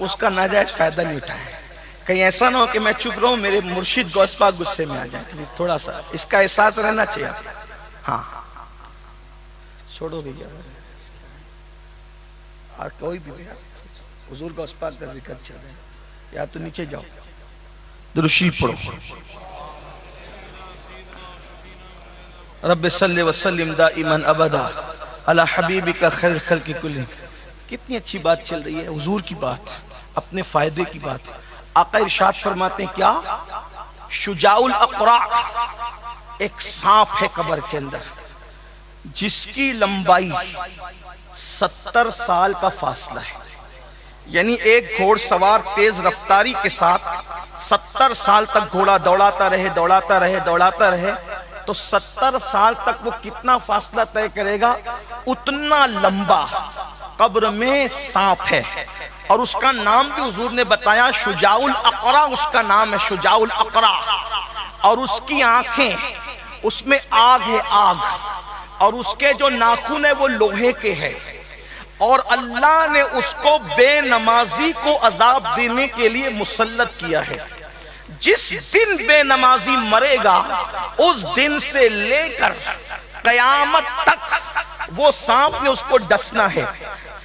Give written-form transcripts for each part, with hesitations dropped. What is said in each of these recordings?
اس کا ناجائز فائدہ نہیں اٹھائے. کہیں ایسا نہ ہو کہ میں چپ رہوں میرے مرشد غوث پاک غصے میں آ جائیں. تھوڑا سا اس کا احساس رہنا چاہیے. ہاں چھوڑو بھیا کوئی بھی حضور غوث پاک کا ذکر چل رہا ہے یا تو نیچے جاؤ درود شریف پڑھو. رب صلی وسلم دائما ابدا علی حبیبک خیر الخلق کلہم. کتنی اچھی بات چل رہی ہے، حضور کی بات، اپنے فائدے کی بات. آقا ارشاد فرماتے ہیں کیا؟ شجاع الاقرع ایک سانپ ہے قبر کے اندر جس کی لمبائی 70 سال کا فاصلہ ہے. یعنی ایک گھوڑ سوار تیز رفتاری کے ساتھ 70 سال تک گھوڑا دوڑاتا رہے تو 70 سال تک وہ کتنا فاصلہ طے کرے گا؟ اتنا لمبا قبر میں سانپ ہے. اور اس کا نام بھی حضور نے بتایا شجاع الاقرع، اس کا نام ہے شجاع الاقرع. اور اس کی آنکھیں، اس میں آگ ہے آگ، اور اس کے جو ناخن ہے وہ لوہے کے ہے. اور اللہ نے اس کو بے نمازی کو عذاب دینے کے لیے مسلط کیا ہے. جس دن بے نمازی مرے گا اس دن سے لے کر قیامت تک وہ سانپ نے اس کو ڈسنا ہے.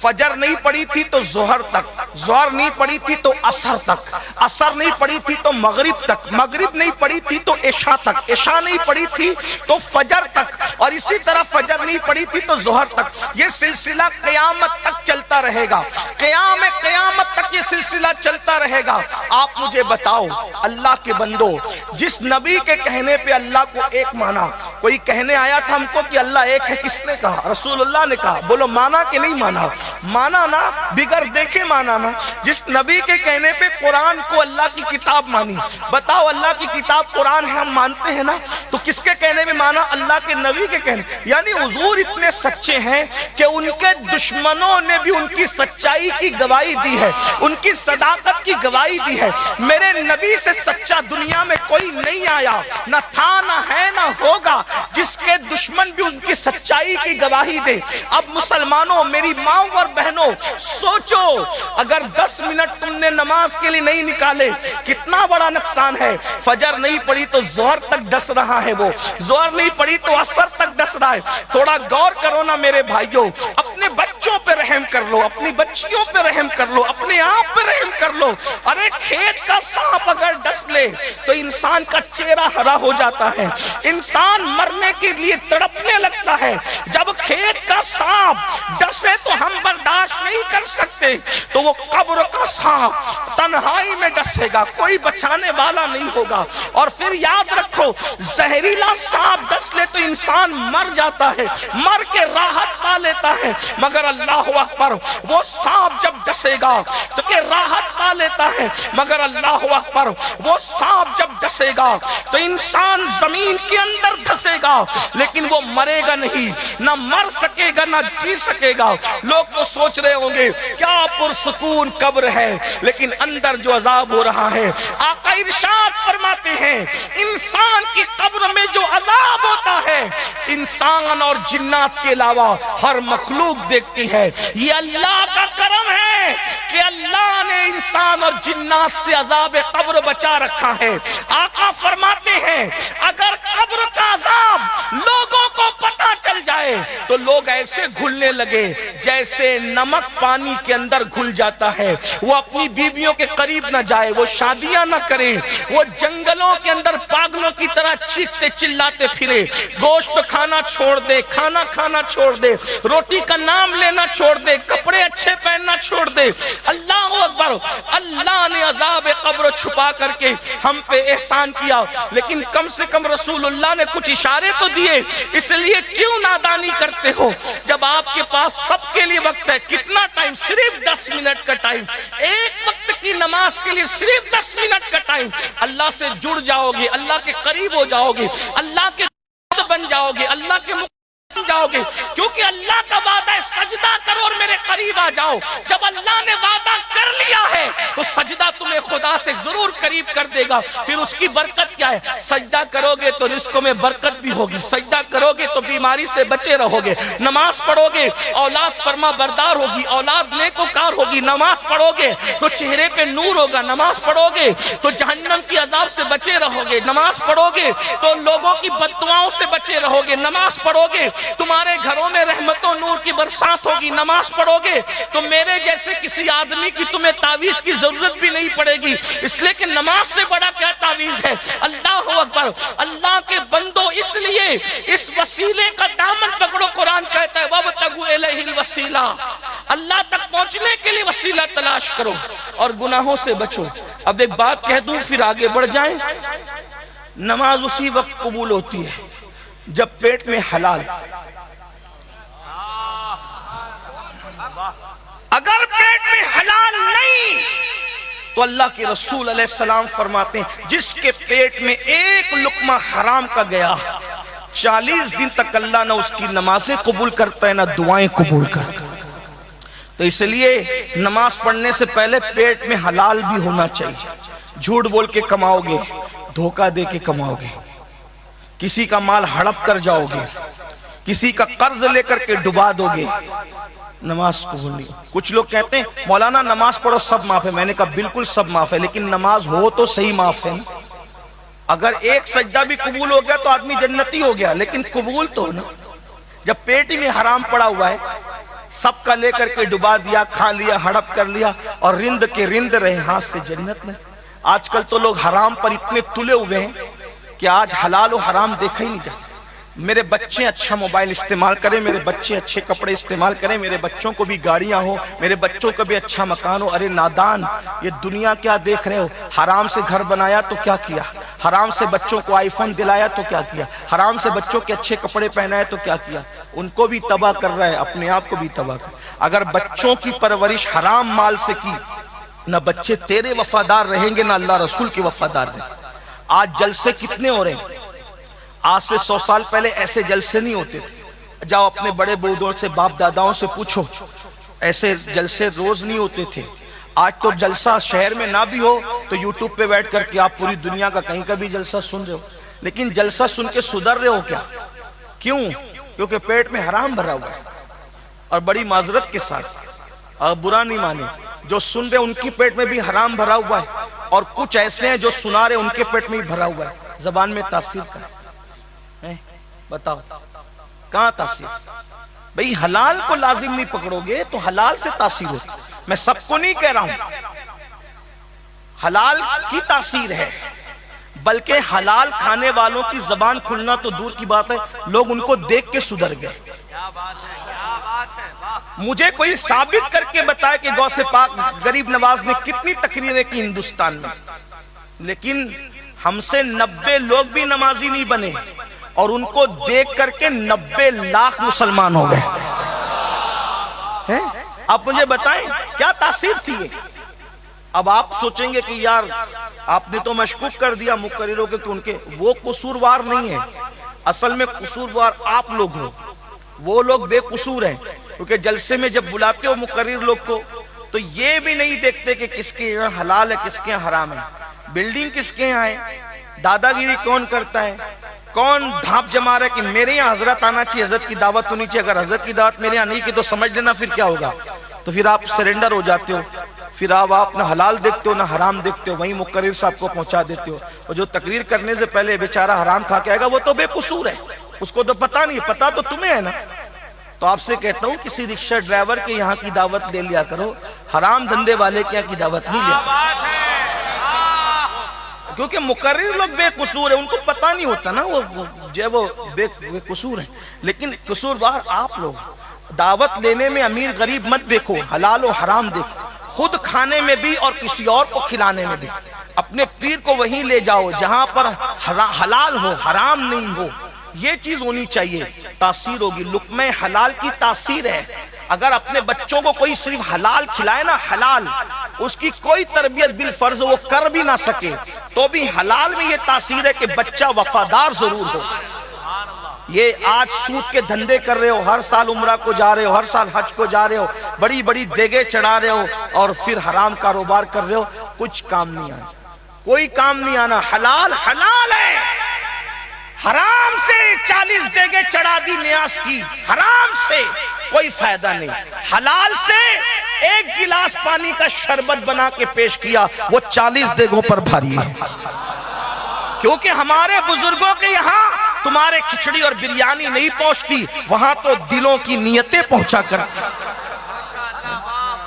فجر نہیں پڑی تھی تو ظہر تک، ظہر نہیں پڑی تھی تو عصر تک، عصر نہیں پڑی تھی تو مغرب تک، مغرب نہیں پڑی تھی تو عشاء تک، عشاء نہیں پڑی تھی تو فجر تک، اور اسی طرح فجر نہیں پڑی تھی تو ظہر تک. یہ سلسلہ قیامت تک چلتا رہے گا، قیامت تک یہ سلسلہ چلتا رہے گا. آپ مجھے بتاؤ اللہ کے بندو، جس نبی کے کہنے پہ اللہ کو ایک مانا، کوئی کہنے آیا تھا ہم کو کہ اللہ ایک ہے، کس نے کہا؟ رسول اللہ نے کہا. بولو مانا کہ نہیں مانا؟ مانا نا، بغیر دیکھے مانا نا. جس نبی کے کہنے پہ قرآن کو اللہ کی کتاب مانی. بتاؤ اللہ کی کتاب قرآن ہے، ہم مانتے ہیں نا، تو کس کے کہنے پہ مانا؟ اللہ کے نبی کے کہنے. یعنی حضور اتنے سچے ہیں کہ ان کے دشمنوں نے بھی ان کی سچائی کی گواہی دی ہے، ان کی صداقت کی گواہی دی ہے. میرے نبی سے سچا دنیا میں کوئی نہیں آیا، نہ تھا نہ ہے نہ ہوگا، جس کے دشمن بھی ان کی سچائی کی گواہی دے. اب مسلمانوں، میری ماں اور بہنوں، سوچو اگر 10 منٹ تم نے نماز کے لیے نہیں نکالے کتنا بڑا نقصان ہے. فجر نہیں پڑی تو ظہر تک ڈس رہا ہے، وہ ظہر نہیں پڑی تو عصر تک ڈس رہا ہے. تھوڑا غور کرو نا میرے بھائیوں، اپنے بچوں پہ رحم کر لو، اپنی بچیوں پہ رحم کر لو، اپنے آپ پہ رحم کر لو. ارے کھیت کا سانپ اگر ڈس لے تو انسان کا چہرہ ہرا ہو جاتا ہے، انسان مرنے کے لیے تڑپنے لگتا ہے. جب کھیت کا سانپ ڈسے تو ہم برداشت نہیں کر سکتے، تو وہ قبر کا سانپ تنہائی میں ڈسے گا، کوئی بچانے والا نہیں ہوگا. اور پھر یاد رکھو زہریلا سانپ ڈس لے تو انسان مر جاتا ہے، مر کے راحت پا لیتا ہے. مگر اللہ اکبر، وہ سانپ جب ڈسے گا تو کہ راحت پا لیتا ہے. مگر اللہ اکبر، وہ سانپ جب ڈسے گا تو انسان زمین کے اندر دھسے گا لیکن وہ مرے گا نہیں، نہ مر سکے گا نہ جی سکے گا. لوگ تو سوچ رہے ہوں گے کیا پرسکون قبر ہے، لیکن اندر جو عذاب ہو رہا ہے. آقا ارشاد فرماتے ہیں انسان کی قبر میں جو عذاب ہوتا ہے انسان اور جنات کے علاوہ ہر مخلوق دیکھتی ہے. یہ اللہ کا کرم ہے کہ اللہ نے انسان اور جنات سے عذاب قبر بچا رکھا ہے. آقا فرماتے ہیں اگر قبر کا عذاب لوگوں کو پتہ چل جائے تو لوگ ایسے گھلنے لگے جیسے نمک پانی کے اندر گھل جاتا ہے. وہ اپنی بیویوں کے قریب نہ جائے، وہ شادیاں نہ کرے، وہ جنگلوں کے اندر پاگلوں کی طرح چیختے چلاتے پھرے، گوشت کھانا چھوڑ دے، کھانا کھانا چھوڑ دے، روٹی کا نام لینا چھوڑ دے، کپڑے اچھے پہننا چھوڑ دے. اللہ اکبر، اللہ نے عذاب قبر چھپا کر کے ہم پہ احسان کیا، لیکن کم سے کم رسول اللہ نے کچھ اشارے تو دیے. اس لیے کیوں نادانی کرتے ہو جب آپ کے پاس سب کے لیے وقت ہے؟ کتنا ٹائم؟ صرف 10 منٹ کا ٹائم، ایک وقت کی نماز کے لیے صرف 10 منٹ کا ٹائم. اللہ سے جڑ جاؤ گے، اللہ کے قریب ہو جاؤ گے، اللہ کے بن جاؤ گے، اللہ کے جاؤ گے. کیونکہ اللہ کا وعدہ ہے سجدہ کرو اور میرے قریب آ جاؤ. جب اللہ نے وعدہ کر لیا ہے تو سجدہ تمہیں تمہارے خدا سے ضرور قریب کر دے گا. پھر اس کی برکت کیا ہے؟ سجدہ کرو گے تو رزق میں برکت بھی ہوگی, سجدہ کرو گے تو بیماری سے بچے رہو گے, نماز پڑھو گے اولاد فرما بردار ہوگی, اولاد نیکوکار ہوگی, نماز پڑھو گے تو چہرے پہ نور ہوگا, نماز پڑھو گے تو جہنم کی عذاب سے بچے رہو گے, نماز پڑھو گے تو لوگوں کی بددعاؤں سے بچے رہو گے, نماز پڑھو گے تمہارے گھروں میں رحمت و نور کی برسات ہوگی, نماز پڑھو گے تو میرے جیسے کسی آدمی کی تمہیں تعویذ کی ضرورت بھی نہیں پڑے گی, اس لیے کہ نماز سے بڑا کیا تعویذ ہے. اللہ اکبر. اللہ کے بندو اس لیے اس وسیلے کا دامن پکڑو, قرآن کہتا ہے وَابْتَغُوا إِلَيْهِ الْوَسِيلَةَ, اللہ تک پہنچنے کے لیے وسیلہ تلاش کرو اور گناہوں سے بچو. اب ایک بات کہہ دوں پھر آگے بڑھ جائیں. نماز اسی وقت قبول ہوتی ہے جب پیٹ میں حلال, اگر پیٹ میں حلال نہیں تو اللہ کے رسول علیہ السلام فرماتے ہیں جس کے پیٹ میں ایک لقمہ حرام کا گیا 40 دن تک اللہ نہ اس کی نمازیں قبول کرتا ہے نہ دعائیں قبول کرتا ہے. تو اس لیے نماز پڑھنے سے پہلے پیٹ میں حلال بھی ہونا چاہیے. جھوٹ بول کے کماؤ گے, دھوکہ دے کے کماؤ گے, کسی کا مال ہڑپ کر جاؤ گے, کسی کا قرض لے کر کے ڈبا دو گے, نماز قبول نہیں. کچھ لوگ کہتے ہیں مولانا نماز پڑھو سب معاف ہے. میں نے کہا بالکل سب معاف ہے, لیکن نماز ہو تو صحیح معاف ہے. اگر ایک سجدہ بھی قبول ہو گیا تو آدمی جنتی ہو گیا, لیکن قبول تو ہو نا. جب پیٹ میں حرام پڑا ہوا ہے, سب کا لے کر کے ڈبا دیا, کھا لیا, ہڑپ کر لیا اور رند کے رند رہے, ہاتھ سے جنت میں. آج کل تو لوگ حرام پر اتنے تلے ہوئے ہیں کہ آج حلال و حرام دیکھا ہی نہیں جاتا. میرے بچے اچھا موبائل استعمال کریں, میرے بچے اچھے کپڑے استعمال کریں, میرے بچوں کو بھی گاڑیاں ہو, میرے بچوں کو بھی اچھا مکان ہو. ارے نادان, یہ دنیا کیا دیکھ رہے ہو؟ حرام سے گھر بنایا تو کیا کیا, حرام سے بچوں کو آئی فون دلایا تو کیا کیا, حرام سے بچوں کے اچھے کپڑے پہنائے تو کیا کیا. ان کو بھی تباہ کر رہا ہے, اپنے آپ کو بھی تباہ کر. اگر بچوں کی پرورش حرام مال سے کی, نہ بچے تیرے وفادار رہیں گے نہ اللہ رسول کے وفادار رہیں گے. آج جلسے کتنے ہو رہے ہیں, آج سے 100 سال پہلے ایسے جلسے نہیں ہوتے تھے. جاؤ اپنے بڑے بوڑھوں سے, باپ داداؤں سے پوچھو, ایسے جلسے روز نہیں ہوتے تھے. آج تو جلسہ شہر میں نہ بھی ہو تو یوٹیوب پہ بیٹھ کر کے آپ پوری دنیا کا کہیں کا بھی جلسہ سن رہے ہو, لیکن جلسہ سن کے سدھر رہے ہو کیا؟ کیوں؟ کیونکہ پیٹ میں حرام بھرا ہوا ہے. اور بڑی معذرت کے ساتھ, اور برا نہیں مانے, جو سن رہے ان کی پیٹ میں بھی حرام بھرا ہوا ہے, اور کچھ ایسے ہیں جو سنا رہے ان کے پیٹ میں بھی بھرا ہوا ہے. زبان میں تاثیر کا بتاؤ کہاں تاثیر؟ بھئی حلال کو لازم نہیں پکڑو گے تو حلال سے تاثیر ہوتی. میں سب کو نہیں کہہ رہا ہوں حلال کی تاثیر ہے, بلکہ حلال کھانے والوں کی زبان کھلنا تو دور کی بات ہے, لوگ ان کو دیکھ کے سدھر گئے. مجھے کوئی ثابت کر کے بتائے کہ غوث پاک غریب نواز نے کتنی تقریریں کی ہندوستان میں, لیکن ہم سے 90 لوگ بھی نمازی نہیں بنے, اور ان کو دیکھ کر کے 90 لاکھ مسلمان ہو گئے. آپ مجھے بتائیں کیا تاثیر تھی یہ؟ اب آپ سوچیں گے کہ یار آپ نے تو مشکوک کر دیا مقرروں کے کہ ان کے, وہ قصوروار نہیں ہے, اصل میں قصوروار آپ لوگ ہو. وہ لوگ بے قصور ہیں, کیونکہ جلسے میں جب بلاتے ہو مقرر لوگ کو تو یہ بھی نہیں دیکھتے کہ کس کے یہاں حلال ہے کس کے یہاں حرام ہے, بلڈنگ کس کے یہاں ہے, دادا گیری کون کرتا ہے, کون دھاپ جما رہا ہے کہ میرے یہاں حضرت آنا چاہیے, حضرت کی دعوت ہونی چاہیے. اگر حضرت کی دعوت میرے یہاں نہیں کی تو سمجھ لینا پھر کیا ہوگا. تو پھر آپ سرنڈر ہو جاتے ہو, پھر آپ نہ حلال دیکھتے ہو نہ حرام دیکھتے ہو, وہیں مقرر صاحب کو پہنچا دیتے ہو. اور جو تقریر کرنے سے پہلے بیچارہ حرام کھا کے آئے گا وہ تو بے قصور ہے, اس کو تو پتہ نہیں, پتہ تو تمہیں ہے نا. تو آپ سے کہتا ہوں کسی رکشہ ڈرائیور کے یہاں کی دعوت لے لیا کرو, حرام دھندے والے کے یہاں کی دعوت نہیں لیا کرو, کیونکہ مقرر لوگ بے قصور ہیں, ان کو پتہ نہیں ہوتا نا وہ بے قصور ہیں. لیکن قصوروار آپ لوگ. دعوت لینے میں امیر غریب مت دیکھو, حلال و حرام دیکھو, خود کھانے میں بھی اور کسی اور کو کھلانے میں بھی. اپنے پیر کو وہیں لے جاؤ جہاں پر حلال ہو حرام نہیں ہو, یہ چیز ہونی چاہیے, تاثیر ہوگی. لقمہ حلال کی تاثیر ہے. اگر اپنے بچوں کو کوئی صرف حلال کھلائے نا, حلال, اس کی کوئی تربیت بالفرض وہ کر بھی نہ سکے تو بھی حلال میں یہ تاثیر ہے کہ بچہ وفادار ضرور ہو. یہ آج سود کے دھندے کر رہے ہو, ہر سال عمرہ کو جا رہے ہو, ہر سال حج کو جا رہے ہو, بڑی بڑی دیگیں چڑھا رہے ہو, اور پھر حرام کاروبار کر رہے ہو. کچھ کام نہیں آنا، کوئی کام نہیں آنا۔ حلال حلال ہے، حرام سے 40 دیگیں چڑھا دی نیاز کی، حرام سے کوئی فائدہ نہیں، حلال سے ایک گلاس پانی کا شربت بنا کے پیش کیا، وہ 40 دیگوں پر بھاری ہے۔ کیونکہ ہمارے بزرگوں کے یہاں تمہارے کھچڑی اور بریانی نہیں پہنچتی، وہاں تو دلوں کی نیتیں پہنچا کر۔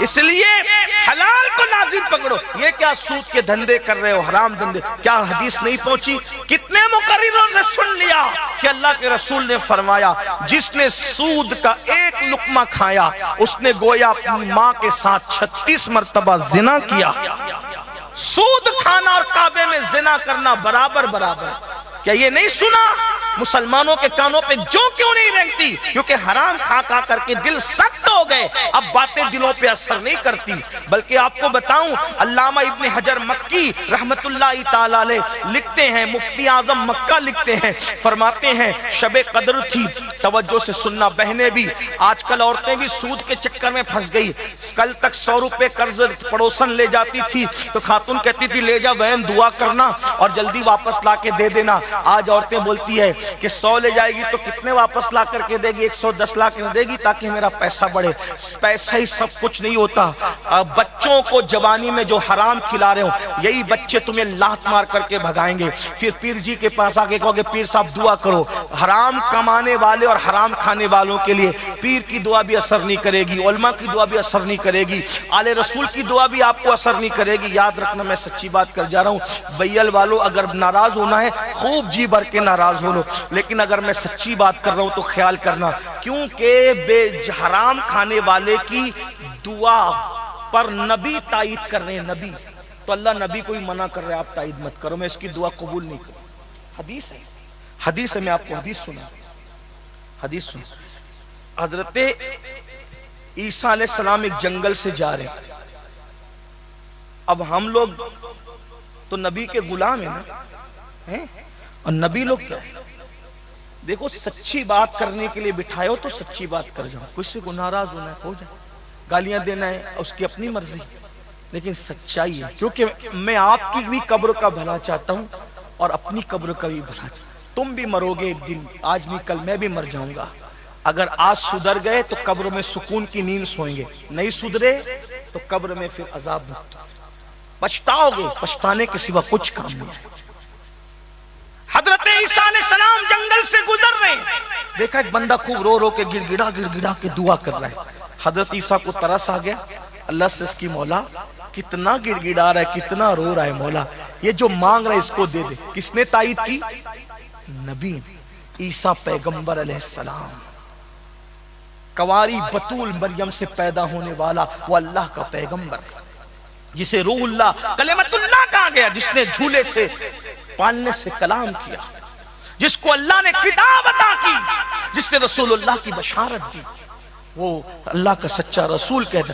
اس لیے حلال کو لازم پکڑو۔ یہ کیا سود کے دھندے کر رہے ہو، حرام دھندے؟ کیا حدیث نہیں پہنچی؟ کتنے مقرروں سے سن لیا کہ اللہ کے رسول نے فرمایا جس نے سود کا ایک لقمہ کھایا اس نے گویا اپنی ماں کے ساتھ 36 مرتبہ زنا کیا۔ سود کھانا اور کعبے میں زنا کرنا برابر برابر۔ کیا یہ نہیں سنا؟ مسلمانوں کے کانوں پہ جو کیوں نہیں رہتی؟ کیونکہ حرام کھا کھا کر کے دل سخت ہو گئے، اب باتیں دلوں پہ اثر نہیں کرتی۔ بلکہ آپ کو بتاؤں، علامہ ابن حجر مکی رحمت اللہ تعالی علیہ لکھتے ہیں، مفتی اعظم مکہ لکھتے ہیں، فرماتے ہیں شب قدر تھی، توجہ سے سننا بہنیں بھی، آج کل عورتیں بھی سود کے چکر میں پھنس گئی۔ کل تک 100 روپے قرض پڑوسن لے جاتی تھی تو خاتون کہتی تھی لے جا بہن دعا کرنا اور جلدی واپس لا کے دے دینا۔ آج عورتیں بولتی ہے کہ 100 لے جائے گی تو کتنے واپس لا کر کے دے گی؟ 110 لا کر دے گی تاکہ میرا پیسہ بڑھے۔ پیسہ ہی سب کچھ نہیں ہوتا۔ بچوں کو جوانی میں جو حرام کھلا رہے ہو یہی بچے تمہیں لات مار کر کے بھگائیں گے، پھر پیر جی کے پاس آ کے کہو گے پیر صاحب دعا کرو۔ حرام کمانے والے اور حرام کھانے والوں کے لیے پیر کی دعا بھی اثر نہیں کرے گی، علماء کی دعا بھی اثر نہیں کرے گی، آل رسول کی دعا بھی آپ کو اثر نہیں کرے گی۔ یاد رکھنا، میں سچی بات کر جا رہا ہوں، بیل والوں اگر ناراض ہونا ہے خوب جی بھر کے ناراض ہو لو، لیکن اگر میں سچی بات کر رہا ہوں تو خیال کرنا، کیونکہ حرام کھانے والے کی دعا پر نبی تائید کر رہے ہیں، نبی تو اللہ نبی کو ہی منع کر رہے ہیں آپ تائید مت کرو، میں اس کی دعا قبول نہیں کروں۔ حدیث ہے، حدیث ہے، میں آپ کو حدیث سنا، حدیث سنا۔ حضرت عیسیٰ علیہ السلام ایک جنگل سے جا رہے ہیں، اب ہم لوگ تو نبی کے غلام ہیں نا، اور نبی لوگ کیا ہے؟ دیکھو سچی بات کرنے کے لیے بٹھائے ہو تو سچی بات کر جاؤ، کسی کو ناراض ہونا ہے ہو جائے، گالیاں دینا ہے اس کی اپنی مرضی، لیکن سچائی ہے، کیونکہ میں آپ کی بھی قبر کا بھلا چاہتا ہوں اور اپنی قبر کا بھی بھلا چاہتا ہوں۔ تم بھی مرو گے ایک دن، آج نہیں کل میں بھی مر جاؤں گا۔ اگر آج سدھر گئے تو قبر میں سکون کی نیند سوئیں گے، نہیں سدھرے تو قبر میں پھر عذاب بھگتو، پچھتاؤ گے، پچھتانے کے سوا کچھ کام نہیں ہے۔ حضرت عیسیٰ علیہ السلام جنگل سے گزر رہے ہیں، دیکھا ایک بندہ خوب رو رو کے گڑ گڑا کے دعا کر رہا ہے۔ حضرت عیسیٰ کو ترس آ گیا، اللہ سے اس کی مولا کتنا گڑ گڑا رہا ہے، کتنا رو رہا ہے، مولا یہ جو مانگ رہا ہے اس کو دے دے۔ کس نے تائید کی؟ نبی عیسیٰ پیغمبر علیہ السلام، کواری بطول مریم سے پیدا ہونے والا وہ اللہ کا پیغمبر ہے، جسے روح اللہ کلمت اللہ کہا گیا، جس نے جھولے سے پالنے سے کلام کیا، جس کو اللہ نے کتاب عطا کی، جس نے رسول اللہ کی بشارت دی، وہ اللہ کا سچا رسول کہتا ہے۔